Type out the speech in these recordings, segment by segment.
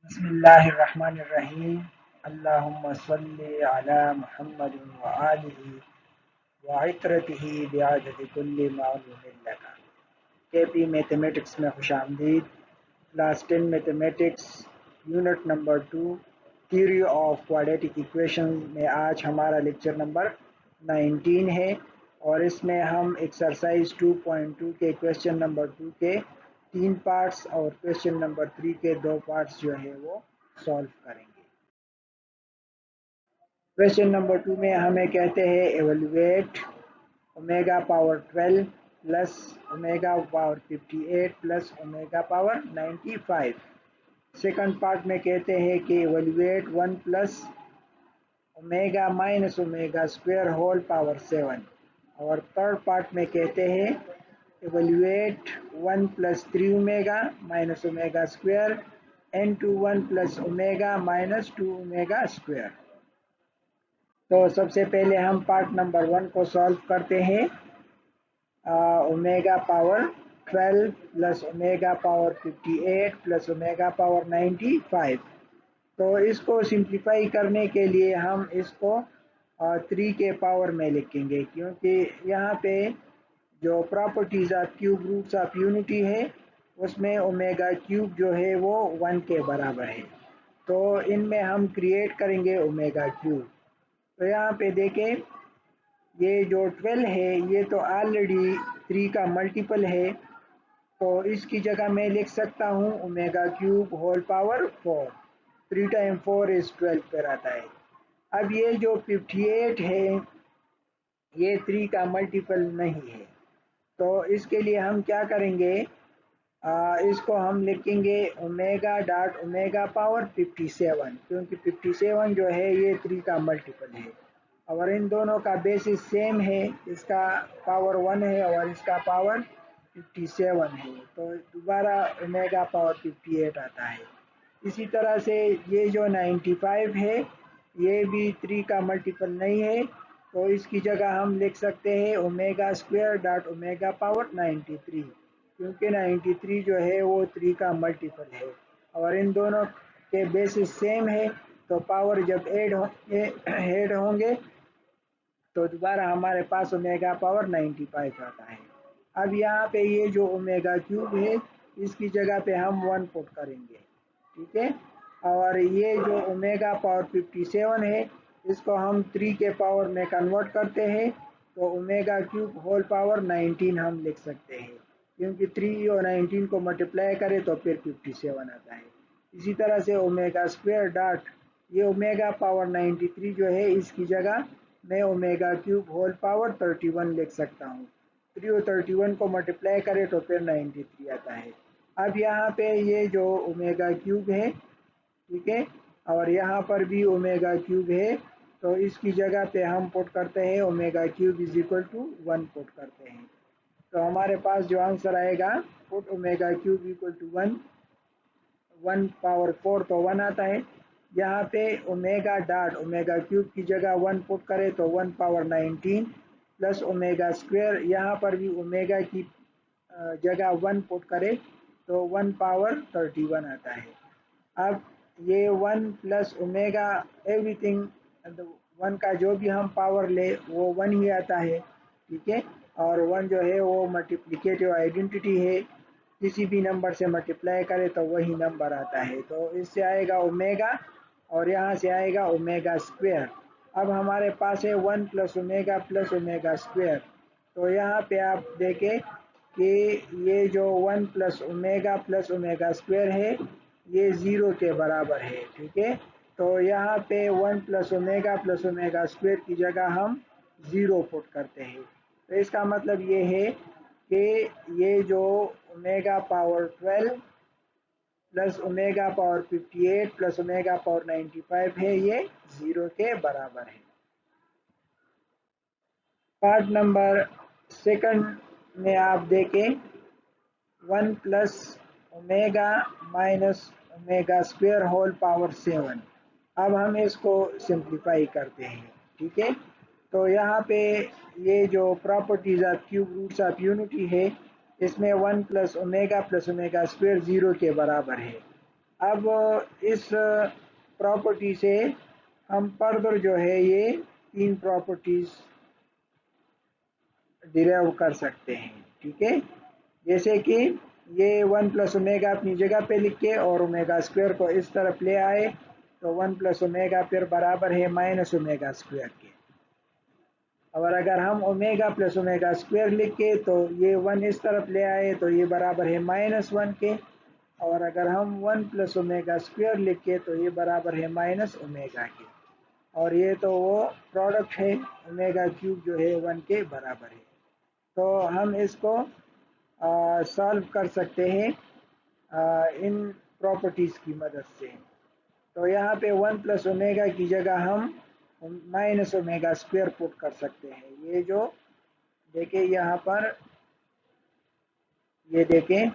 बिस्मिल्लाहिर्रहमानिर्रहीम। अल्लाहुम्मा सल्लि अला मुहम्मदिन व आलिहि व इत्रतिहि बिअददि कुल्ली मालूमिन लका। केपी मैथमेटिक्स में खुशामदीद। Class 10 mathematics unit number 2 theory of quadratic equation में आज हमारा लेक्चर नंबर 19 है और इसमें हम एक्सरसाइज 2.2 के क्वेश्चन नंबर 2 के 3 पार्ट्स और क्वेश्चन नंबर 3 के 2 पार्ट्स जो है वो सॉल्व करेंगे। क्वेश्चन नंबर 2 में हमें कहते हैं evaluate omega power 12 plus omega power 58 plus omega power 95। Second part में कहते हैं कि evaluate 1 plus omega minus omega square whole power 7। और थर्ड पार्ट में कहते हैं evaluate 1 plus 3 omega minus omega square into 1 plus omega minus 2 omega square। तो सबसे पहले हम पार्ट नंबर 1 को सॉल्व करते हैं। Omega power 12 plus omega power 58 plus omega power 95। तो इसको सिंप्लीफाई करने के लिए हम इसको 3 के पावर में लिखेंगे, क्योंकि यहाँ पे जो properties of cube roots of unity है उसमें ओमेगा क्यूब जो है वो 1 के बराबर है। तो इनमें हम क्रिएट करेंगे ओमेगा क्यूब। तो यहाँ पे देखें, ये जो 12 है ये तो ऑलरेडी 3 का मल्टीपल है, तो इसकी जगह मैं लिख सकता हूँ omega cube whole power 4। 3 time 4 is 12 पर आता है। अब ये जो 58 है ये 3 का मल्टीपल नहीं है, तो इसके लिए हम क्या करेंगे, इसको हम लिखेंगे ओमेगा डॉट ओमेगा पावर 57, क्योंकि 57 जो है ये 3 का मल्टीपल है और इन दोनों का बेसिस सेम है। इसका पावर 1 है और इसका पावर 57 है, तो दोबारा ओमेगा पावर 58 आता है। इसी तरह से ये जो 95 है ये भी 3 का मल्टीपल नहीं है, तो इसकी जगह हम लिख सकते हैं omega square dot omega power 93, क्योंकि 93 जो है वो 3 का मल्टीपल है और इन दोनों के बेसिस सेम है, तो पावर जब ऐड होंगे तो दोबारा हमारे पास ओमेगा पावर 95 आता है। अब यहाँ पे ये जो ओमेगा क्यूब है इसकी जगह पे हम 1 पुट करेंगे, ठीक है। और ये जो ओमेगा पावर 57 है इसको हम 3 के पावर में कन्वर्ट करते हैं, तो ओमेगा क्यूब होल पावर 19 हम लिख सकते हैं, क्योंकि 3 और 19 को मल्टीप्लाई करें तो फिर 57 आता है। इसी तरह से ओमेगा स्क्वायर डॉट ये ओमेगा पावर 93 जो है इसकी जगह मैं ओमेगा क्यूब होल पावर 31 लिख सकता हूँ। 3 और 31 को मल्टीप्लाई करें तो फिर 93 आता है। अब यहाँ पे ये जो ओमेगा क्यूब है, ठीक है, और यहाँ पर भी ओमेगा क्यूब है, तो इसकी जगह पे हम पुट करते हैं omega cube is equal to 1 put करते हैं। तो हमारे पास जो आंसर आएगा put omega cube equal to 1, 1 power 4 तो 1 आता है। यहाँ पे ओमेगा डॉट ओमेगा क्यूब की जगह 1 पुट करें तो 1 पावर 19 प्लस ओमेगा स्क्वायर, यहाँ पर भी ओमेगा की जगह 1 पुट करें तो 1 पावर 31 आता है। अब ये 1 प्लस ओमेगा एवरीथिंग 1 का जो भी हम पावर ले वो 1 ही आता है, ठीक है। और 1 जो है वो मल्टीप्लिकेटिव आइडेंटिटी है, किसी भी नंबर से मल्टीप्लाई करें तो वही नंबर आता है। तो इससे आएगा ओमेगा और यहाँ से आएगा ओमेगा स्क्वायर। अब हमारे पास है 1 प्लस ओमेगा स्क्वायर। तो यहाँ पे आप देखें कि ये जो 1 प्लस ओमेगा स्क्वायर है ये 0 के बराबर है, ठीक है। तो यहाँ पे 1 प्लस ओमेगा स्क्वायर की जगह हम 0 पुट करते हैं। तो इसका मतलब ये है कि ये जो omega power 12 plus omega power 58 plus omega power 95 है ये 0 के बराबर है। पार्ट नंबर सेकंड में आप देखें 1 plus omega minus omega square whole power 7। अब हम इसको सिंप्लीफाई करते हैं, ठीक है। तो यहाँ पे ये जो properties of cube roots of unity है इसमें 1 प्लस ओमेगा स्क्वायर 0 के बराबर है। अब इस प्रॉपर्टी से हम फर्दर जो है ये 3 प्रॉपर्टीज डिराइव कर सकते हैं, ठीक है। जैसे कि ये 1 प्लस ओमेगा अपनी जगह पे लिख के और ओमेगा स्क्वायर को इस तरफ ले आए, तो 1 प्लस ओमेगा फिर बराबर है माइनस ओमेगा स्क्वायर के। और अगर हम ओमेगा प्लस ओमेगा स्क्वायर लिख के तो ये 1 इस तरफ ले आए तो ये बराबर है -1 के। और अगर हम 1 प्लस ओमेगा स्क्वायर लिख के तो ये बराबर है माइनस ओमेगा के। और ये तो वो प्रोडक्ट है, ओमेगा क्यूब जो है 1 के बराबर है। तो हम इसको सॉल्व कर सकते हैं इन प्रॉपर्टीज़ की मदद से। तो यहाँ पे 1 प्लस ओमेगा की जगह हम माइनस ओमेगा स्क्वायर पुट कर सकते हैं। ये जो देखें यहाँ पर, ये देखें,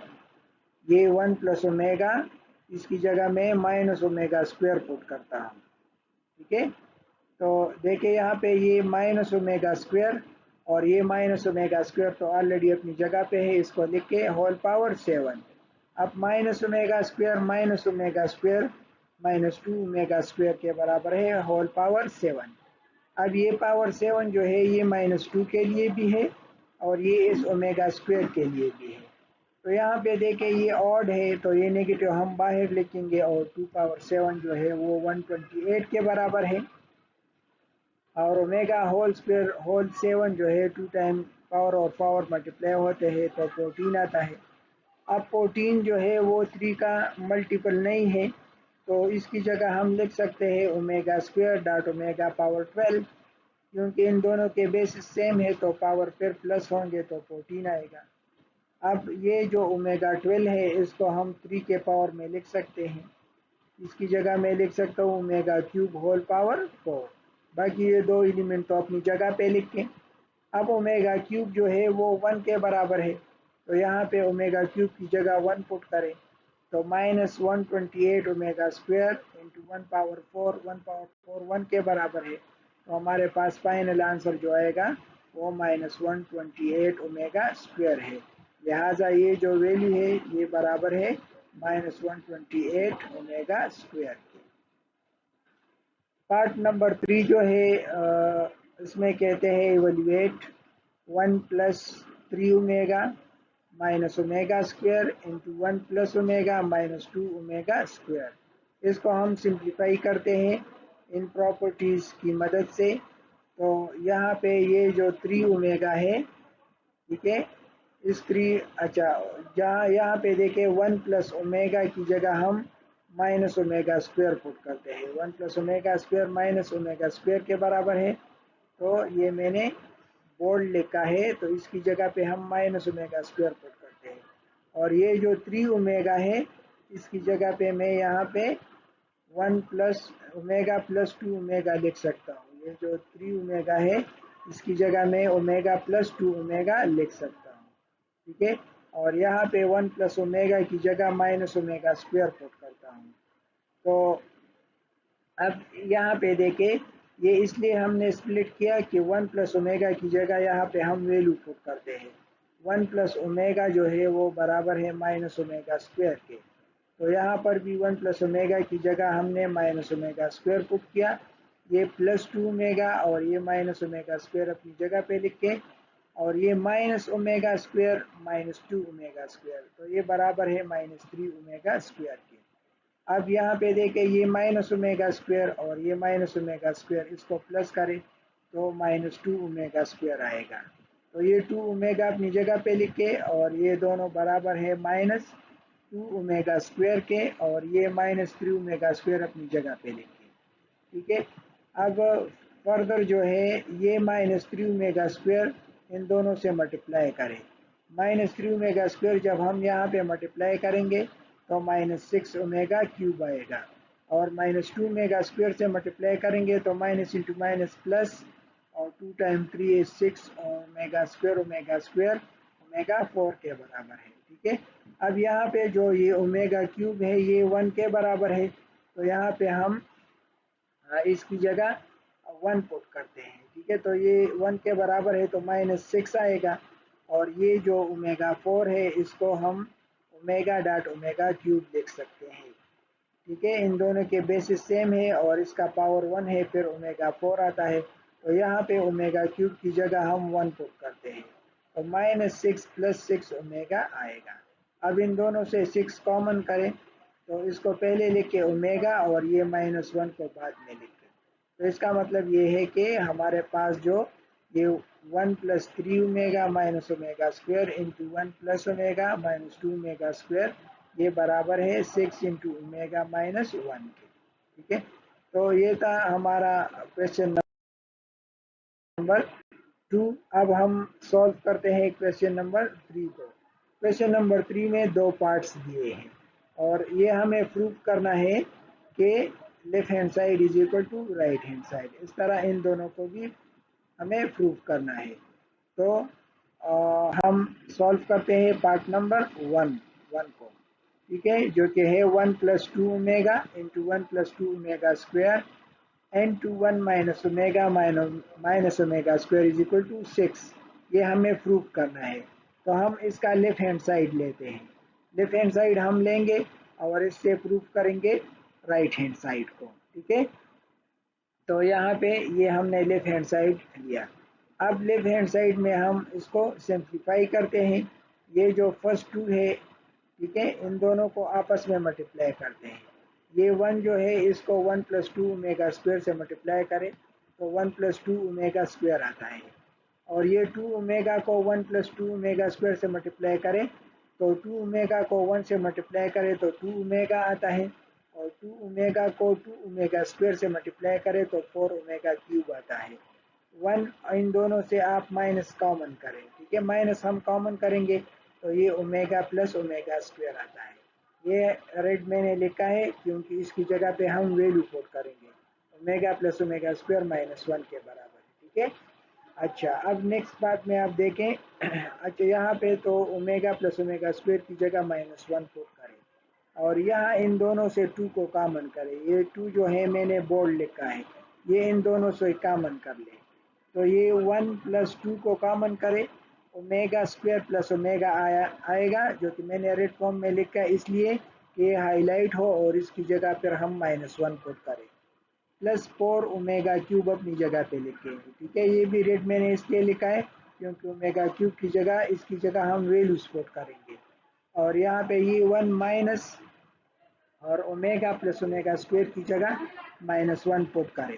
ये 1 प्लस ओमेगा, इसकी जगह में माइनस ओमेगा स्क्वायर पुट करता हूँ, ठीक है। तो देखिए यहाँ पे ये माइनस ओमेगा स्क्वायर और ये माइनस ओमेगा स्क्वायर तो ऑलरेडी अपनी जगह पे है, इसको लिख के होल पावर 7। अब minus omega square -2 omega square के बराबर है होल पावर 7। अब ये पावर 7 जो है ये -2 के लिए भी है और ये इस ओमेगा स्क्वायर के लिए भी है। तो यहाँ पे देखें ये ऑड है तो ये नेगेटिव हम बाहर लिखेंगे और 2 पावर 7 जो है वो 128 के बराबर है। और ओमेगा होल स्क्वायर होल 7 जो है 2 टाइम पावर और पावर मल्टीप्लाई होते हैं तो 14 आता है। अब 14 जो है वो 3 का मल्टीपल नहीं है, तो इसकी जगह हम लिख सकते हैं omega square dot omega power 12। क्योंकि इन दोनों के बेसिस सेम है तो पावर फिर प्लस होंगे तो 14 आएगा। अब ये जो ओमेगा 12 है इसको हम 3 के पावर में लिख सकते हैं। इसकी जगह मैं लिख सकता हूँ ओमेगा क्यूब होल पावर 4। बाकी ये दो एलिमेंट तो अपनी जगह पे लिखें। अब ओमेगा क्यूब जो है वो 1 के बराबर है, तो यहाँ पे ओमेगा क्यूब की जगह 1 पुट करें तो -128 omega square into 1 power 4, 1 power 4 1 के बराबर है। तो हमारे पास फाइनल आंसर जो आएगा वो -128 ओमेगा स्क्वायर है। लिहाजा ये जो वैल्यू है ये बराबर है -128 ओमेगा स्क्वायर के। पार्ट नंबर 3 जो है इसमें कहते हैं evaluate 1 plus 3 omega minus omega square into 1 plus omega -2 omega square. इसको हम सिंप्लीफाई करते हैं इन प्रॉपर्टीज़ की मदद से। तो यहाँ पे ये जो 3 ओमेगा है, ठीक है, इस 3, अच्छा, जहाँ यहाँ पे देखें 1 प्लस ओमेगा की जगह हम माइनस ओमेगा स्क्वायर पुट करते हैं। 1 plus omega square minus omega square के बराबर है। तो ये मैंने बोल्ड लिखा है तो इसकी जगह पे हम माइनस ओमेगा स्क्वायर पुट करते हैं। और ये जो 3 ओमेगा है इसकी जगह पे मैं यहाँ पे 1 प्लस ओमेगा प्लस 2 ओमेगा लिख सकता हूँ। ये जो 3 ओमेगा है इसकी जगह मैं ओमेगा प्लस 2 ओमेगा लिख सकता हूँ, ठीक है। और यहाँ पे 1 प्लस ओमेगा की जगह माइनस ओमेगा स्क्वायर पुट करता हूँ। तो अब यहाँ पे देखें, ये इसलिए हमने स्प्लिट किया कि 1 प्लस ओमेगा की जगह यहाँ पे हम वैल्यू पुट करते हैं। 1 प्लस ओमेगा जो है वो बराबर है माइनस ओमेगा स्क्वायर के। तो यहाँ पर भी 1 प्लस ओमेगा की जगह हमने माइनस ओमेगा स्क्वायर पुट किया। ये प्लस 2 ओमेगा और ये माइनस ओमेगा स्क्वायर अपनी जगह पे लिख के, और ये minus omega square -2 omega square, तो ये बराबर है -3 ओमेगा स्क्वायर के। अब यहाँ पे देखें ये माइनस ओमेगा स्क्वायर और ये माइनस ओमेगा स्क्वायर, इसको प्लस करें तो -2 ओमेगा स्क्वायर आएगा। तो ये 2 ओमेगा अपनी जगह पे लिखे और ये दोनों बराबर है -2 ओमेगा स्क्वायर के, और ये -3 ओमेगा स्क्वायर अपनी जगह पे लिखे, ठीक है। अब फर्दर जो है ये -3 ओमेगा स्क्वायर इन दोनों से मल्टीप्लाई करें। -3 ओमेगा स्क्वायर जब हम यहाँ पे मल्टीप्लाई करेंगे तो -6 ओमेगा क्यूब आएगा, और -2 ओमेगा स्क्वायर से मल्टीप्लाई करेंगे तो माइनस इंटू माइनस प्लस, और 2 time 3 is 6 omega square omega 4 के बराबर है, ठीक है। अब यहाँ पे जो ये ओमेगा क्यूब है ये 1 के बराबर है, तो यहाँ पे हम इसकी जगह 1 पुट करते हैं, ठीक है। तो ये 1 के बराबर है तो -6 आएगा, और ये जो ओमेगा 4 है इसको हम ओमेगा डॉट ओमेगा क्यूब लिख सकते हैं। ठीक है, इन दोनों के बेसिस सेम है और इसका पावर 1 है, फिर ओमेगा 4 आता है। तो यहाँ पे ओमेगा क्यूब की जगह हम 1 पुट करते हैं, तो -6 + 6 ओमेगा आएगा। अब इन दोनों से 6 कॉमन करें, तो इसको पहले लिख के ओमेगा और ये -1 को बाद में लिख के, तो इसका मतलब ये है कि हमारे पास जो ये 1 + 3 omega minus omega square into 1 + omega minus 2 omega square, ये बराबर है 6 इंटू ओमेगा -1 के। ठीक है, तो ये था हमारा क्वेश्चन नंबर 2। अब हम सॉल्व करते हैं क्वेश्चन नंबर 3 को। क्वेश्चन नंबर 3 में दो पार्ट्स दिए हैं और ये हमें प्रूव करना है कि left hand side is equal to right hand side. इस तरह इन दोनों को भी हमें प्रूव करना है। तो हम सॉल्व करते हैं पार्ट नंबर 1 को। ठीक है, जो कि है 1 + 2 omega into 1 + 2 omega square n to 1 minus omega minus omega square is equal to 6। ये हमें प्रूव करना है। तो हम इसका लेफ्ट हैंड साइड लेते हैं, लेफ्ट हैंड साइड हम लेंगे और इससे प्रूव करेंगे राइट हैंड साइड को। ठीक है, तो यहाँ पे ये हमने लेफ्ट हैंड साइड लिया। अब लेफ्ट हैंड साइड में हम इसको सिंप्लीफाई करते हैं। ये जो फर्स्ट टू है, ठीक है, इन दोनों को आपस में मल्टीप्लाई करते हैं। ये 1 जो है इसको 1 + 2 ओमेगा स्क्वायर से मल्टीप्लाई करें तो 1 + 2 ओमेगा स्क्वायर आता है। और ये 2 ओमेगा को 1 + 2 ओमेगा स्क्वायर से मल्टीप्लाई करें तो 2 ओमेगा को 1 से मल्टीप्लाई करें तो 2 ओमेगा आता है। और 2 ओमेगा को 2 ओमेगा स्क्वायर से मल्टीप्लाई करें तो 4 ओमेगा क्यूब आता है। 1 इन दोनों से आप माइनस कॉमन करें। ठीक है, माइनस हम कॉमन करेंगे तो ये ओमेगा + ओमेगा स्क्वायर आता है। ये रेड मैंने लिखा है क्योंकि इसकी जगह पे हम वैल्यू पुट करेंगे, ओमेगा + ओमेगा स्क्वायर -1 के बराबर है। ठीक है, अच्छा अब नेक्स्ट बात में आप देखें अच्छा यहाँ पे तो ओमेगा + ओमेगा स्क्वायर की जगह -1 पुट करें और यहाँ इन दोनों से 2 को कॉमन करें। ये 2 जो है मैंने बोल्ड लिखा है, ये इन दोनों से कॉमन कर लें। तो ये 1 + 2 को कॉमन करें, ओमेगा स्क्वायर + ओमेगा आएगा जो कि मैंने रेड फॉर्म में लिखा है इसलिए कि ये हाईलाइट हो और इसकी जगह पर हम -1 पुट करें, +4 ओमेगा क्यूब अपनी जगह पे लिखेंगे। ठीक है, ये भी रेड मैंने इसलिए लिखा है क्योंकि ओमेगा क्यूब की जगह इसकी जगह हम वैल्यूज पुट करेंगे। और यहाँ पे ये 1 माइनस और ओमेगा + ओमेगा स्क्वायर की जगह -1 पुट करें।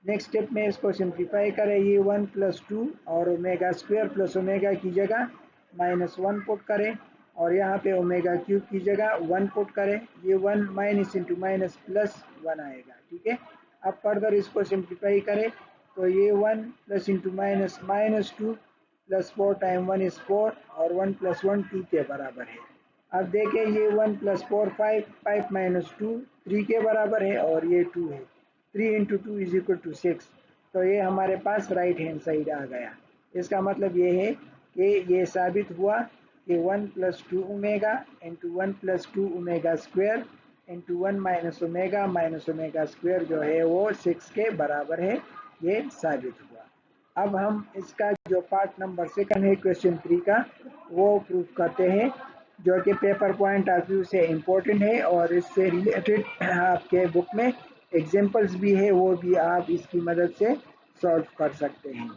नेक्स्ट स्टेप में इसको सिंप्लीफाई करें, ये 1 + 2 और ओमेगा स्क्वायर + ओमेगा की जगह -1 पुट करें और यहाँ पे ओमेगा क्यूब की जगह 1 पुट करें। ये 1 माइनस इंटू माइनस +1 आएगा। ठीक है, अब फर्दर इसको सिंप्लीफाई करें तो ये 1 + इंटू माइनस -2 +4 टाइम 1 इज 4 और 1 + 1 2 के बराबर है। अब देखें ये 1 + 4 5, 5 - 2 3 के बराबर है और ये 2 है। 3 × 2 = 6। तो ये हमारे पास राइट हैंड साइड आ गया। इसका मतलब ये है कि ये साबित हुआ कि 1 + 2 omega into 1 + 2 omega square into 1 - omega omega square जो है वो 6 के बराबर है। ये साबित हुआ। अब हम इसका जो पार्ट नंबर 2 है क्वेश्चन 3 का वो प्रूव करते हैं, जो कि पेपर पॉइंट ऑफ व्यू से इम्पोर्टेंट है और इससे रिलेटेड आपके बुक में एग्जांपल्स भी है, वो भी आप इसकी मदद से सॉल्व कर सकते हैं।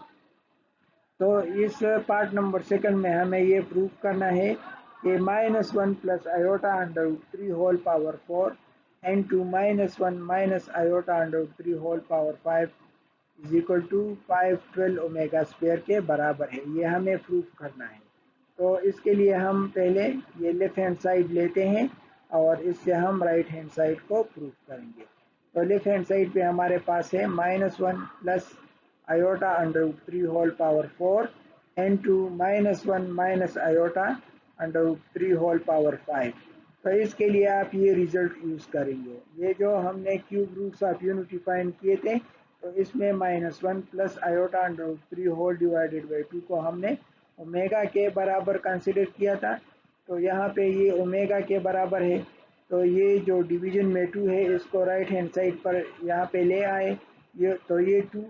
तो इस पार्ट नंबर 2 में हमें ये प्रूव करना है कि -1 + iota √3 whole power 4 n2 -1 - iota √3 whole power 5 is equal to 512 omega square के बराबर है। ये हमें प्रूव करना है। तो इसके लिए हम पहले ये लेफ्ट हैंड साइड लेते हैं और इससे हम राइट हैंड साइड को प्रूव करेंगे। तो लेफ्ट हैंड साइड पे हमारे पास है -1 + iota √3 whole power 4 n2 -1 - iota √3 whole power 5। तो इसके लिए आप ये रिजल्ट यूज़ करेंगे। ये जो हमने cube roots of unity find किए थे तो इसमें -1 + आयोटा √3 होल डिवाइडेड बाई 2 को हमने ओमेगा के बराबर कंसिडर किया था। तो यहाँ पे ये ओमेगा के बराबर है, तो ये जो डिवीजन में 2 है इसको राइट हैंड साइड पर यहाँ पे ले आए। ये तो ये 2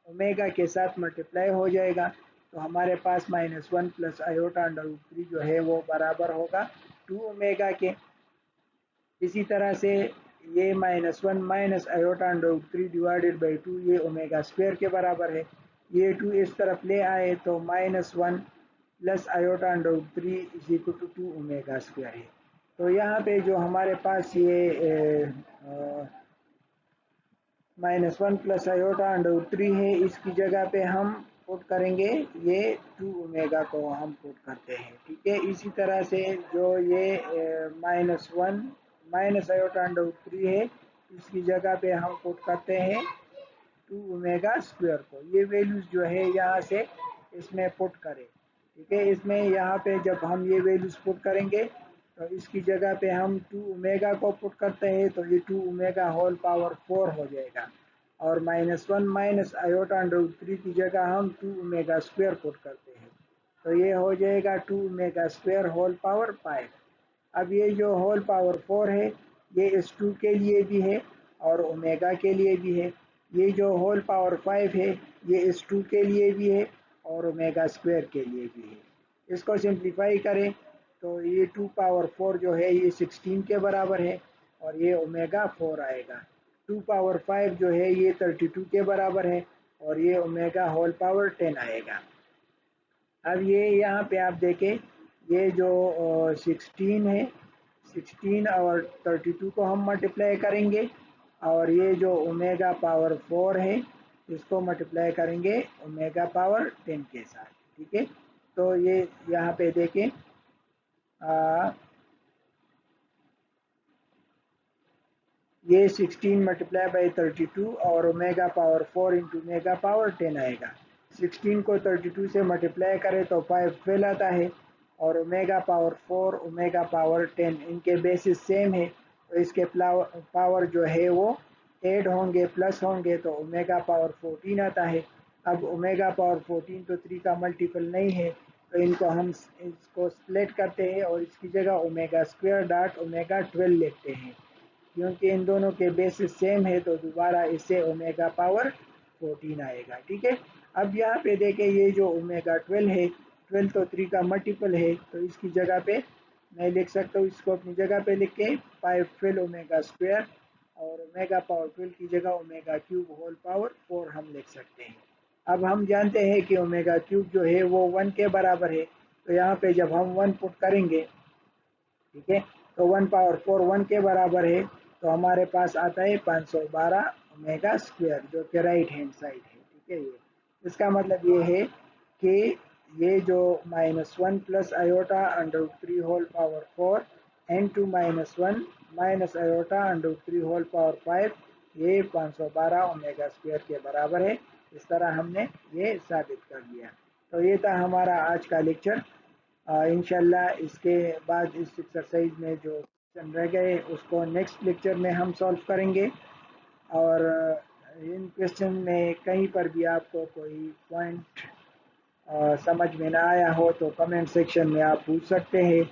ओमेगा के साथ मल्टीप्लाई हो जाएगा तो हमारे पास -1 + आयोटा √3 जो है वो बराबर होगा 2 ओमेगा के। इसी तरह से ये -1 minus iota under 3 divided by 2 ये ओमेगा स्क्वायर के बराबर है। ये 2 इस तरफ ले आए तो -1 plus iota under 3 is equal to 2 omega square है। तो यहाँ पे जो हमारे पास ये -1 प्लस आयोटा अंडर 3 है, इसकी जगह पे हम पुट करेंगे ये 2 ओमेगा को हम पुट करते हैं। ठीक है, इसी तरह से जो ये -1 माइनस आयोटा अंडर 3 है, इसकी जगह पे हम पुट करते हैं 2 ओमेगा स्क्वायर को। ये वैल्यूज जो है यहाँ से इसमें पुट करें। ठीक है, इसमें यहाँ पे जब हम ये वैल्यूज पुट करेंगे तो इसकी जगह पे हम 2 ओमेगा को पुट करते हैं तो ये 2 ओमेगा होल पावर 4 हो जाएगा। और -1 माइनस आयोटा अंडर 3 की जगह हम 2 ओमेगा स्क्वायर पुट करते हैं तो ये हो जाएगा 2 ओमेगा स्क्वायर होल पावर 5। अब ये जो होल पावर 4 है ये इस 2 के लिए भी है और ओमेगा के लिए भी है। ये जो होल पावर 5 है ये इस 2 के लिए भी है और ओमेगा स्क्वायर के लिए भी है। इसको सिंप्लीफाई करें तो ये 2 पावर 4 जो है ये 16 के बराबर है और ये ओमेगा 4 आएगा। 2 पावर 5 जो है ये 32 के बराबर है और ये ओमेगा होल पावर 10 आएगा। अब ये यहाँ पे आप देखें ये जो 16 है, 16 और 32 को हम मल्टीप्लाई करेंगे और ये जो ओमेगा पावर 4 है इसको मल्टीप्लाई करेंगे ओमेगा पावर 10 के साथ। ठीक है, तो ये यहाँ पे देखें ये 16 मल्टीप्लाई बाई 32 और omega power 4 into omega power 10 आएगा। 16 को 32 से मल्टीप्लाई करें तो 5 12 आता है और ओमेगा पावर 4 ओमेगा पावर 10 इनके बेसिस सेम है तो इसके पावर जो है वो ऐड होंगे प्लस होंगे तो ओमेगा पावर 14 आता है। अब ओमेगा पावर 14 तो 3 का मल्टीपल नहीं है तो इनको हम इसको स्प्लिट करते हैं और इसकी जगह ओमेगा स्क्वायर डॉट ओमेगा 12 लिखते हैं क्योंकि इन दोनों के बेसिस सेम है तो दोबारा इससे ओमेगा पावर 14 आएगा। ठीक है, अब यहाँ पे देखें ये जो ओमेगा 12 है 12 तो 3 का मल्टीपल है तो इसकी जगह पे मैं लिख सकता हूँ, इसको अपनी जगह पे लिख के 5 12 ओमेगा स्क्वायर और ओमेगा पावर 12 की जगह ओमेगा क्यूब होल पावर 4 हम लिख सकते हैं। अब हम जानते हैं कि ओमेगा क्यूब जो है वो 1 के बराबर है तो यहाँ पे जब हम 1 पुट करेंगे, ठीक है, तो 1 पावर 4 1 के बराबर है तो हमारे पास आता है 512 ओमेगा स्क्वायर जो कि राइट हैंड साइड है। ठीक है, ये इसका मतलब ये है कि ये जो -1 plus iota under 3 whole power 4 n2 -1 minus iota under 3 whole power 5 ये 512 ओमेगा स्क्वायर के बराबर है। इस तरह हमने ये साबित कर दिया। तो ये था हमारा आज का लेक्चर। इंशाल्लाह इसके बाद इस एक्सरसाइज में जो क्वेश्चन रह गए उसको नेक्स्ट लेक्चर में हम सॉल्व करेंगे। और इन क्वेश्चन में कहीं पर भी आपको कोई पॉइंट समझ में ना आया हो तो कमेंट सेक्शन में आप पूछ सकते हैं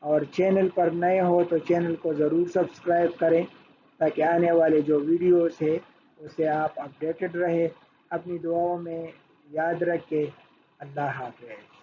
और चैनल पर नए हो तो चैनल को ज़रूर सब्सक्राइब करें ताकि आने वाले जो वीडियोस है उससे आप अपडेटेड रहे। अपनी दुआओं में याद रखें। अल्लाह हाफ़िज़।